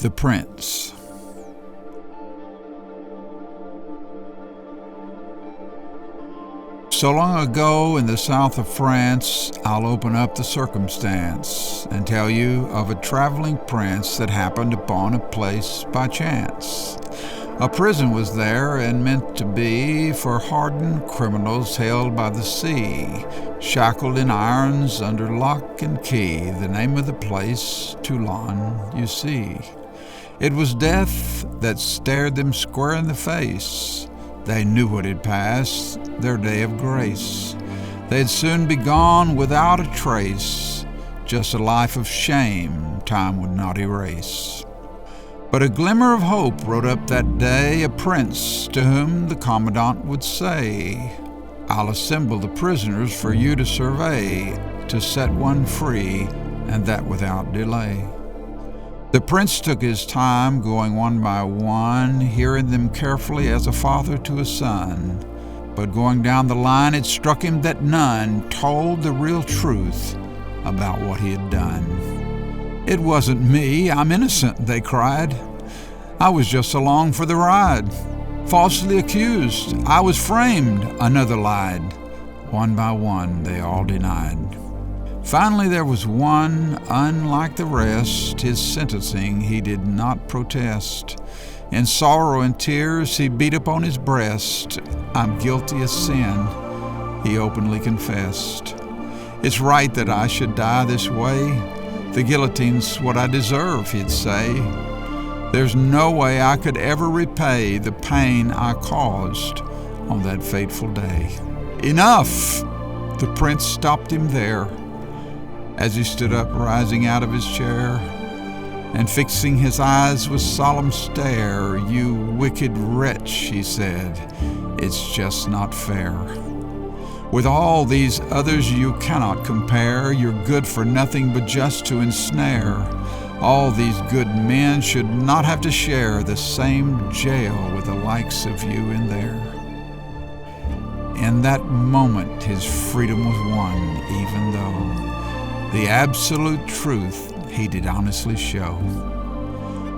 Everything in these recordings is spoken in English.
The Prince. So long ago in the south of France, I'll open up the circumstance and tell you of a traveling prince that happened upon a place by chance. A prison was there and meant to be for hardened criminals held by the sea, shackled in irons under lock and key. The name of the place, Toulon, you see. It was death that stared them square in the face. They knew what had passed, their day of grace. They'd soon be gone without a trace, just a life of shame time would not erase. But a glimmer of hope rode up that day, a prince to whom the commandant would say, "I'll assemble the prisoners for you to survey, to set one free, and that without delay." The prince took his time, going one by one, hearing them carefully as a father to a son. But going down the line, it struck him that none told the real truth about what he had done. "It wasn't me, I'm innocent," they cried. "I was just along for the ride. Falsely accused, I was framed," another lied. One by one, they all denied. Finally there was one, unlike the rest. His sentencing he did not protest. In sorrow and tears he beat upon his breast. "I'm guilty of sin," he openly confessed. "It's right that I should die this way. The guillotine's what I deserve," he'd say. "There's no way I could ever repay the pain I caused on that fateful day." "Enough!" The prince stopped him there, as he stood up, rising out of his chair, and fixing his eyes with solemn stare. "You wicked wretch," he said, "it's just not fair. With all these others you cannot compare. You're good for nothing but just to ensnare. All these good men should not have to share the same jail with the likes of you in there." In that moment his freedom was won, even though the absolute truth he did honestly show.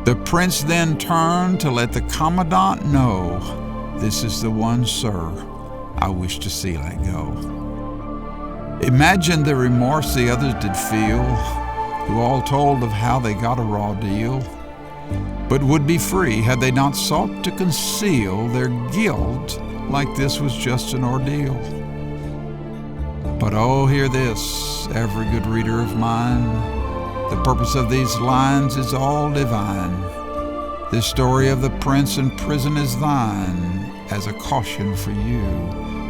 The prince then turned to let the commandant know, "This is the one, sir, I wish to see let go." Imagine the remorse the others did feel, who all told of how they got a raw deal, but would be free had they not sought to conceal their guilt like this was just an ordeal. But oh, hear this, every good reader of mine, the purpose of these lines is all divine. This story of the prince in prison is thine, as a caution for you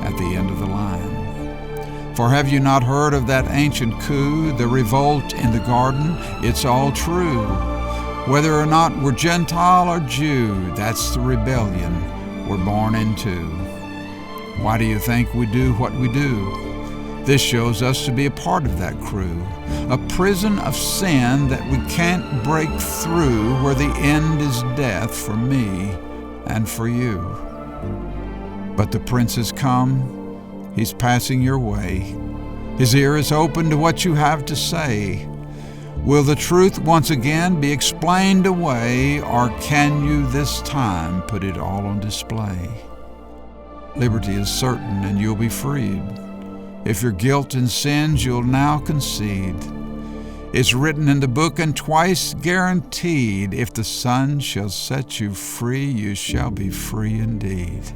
at the end of the line. For have you not heard of that ancient coup, the revolt in the garden? It's all true. Whether or not we're Gentile or Jew, that's the rebellion we're born into. Why do you think we do what we do? This shows us to be a part of that crew, a prison of sin that we can't break through, where the end is death for me and for you. But the prince has come, he's passing your way. His ear is open to what you have to say. Will the truth once again be explained away, or can you this time put it all on display? Liberty is certain and you'll be freed. If your guilt and sins you'll now concede. It's written in the book and twice guaranteed, if the Son shall set you free, you shall be free indeed.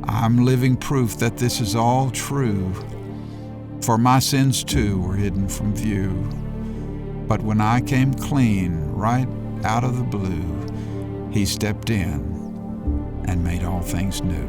I'm living proof that this is all true, for my sins too were hidden from view. But when I came clean, right out of the blue, He stepped in and made all things new.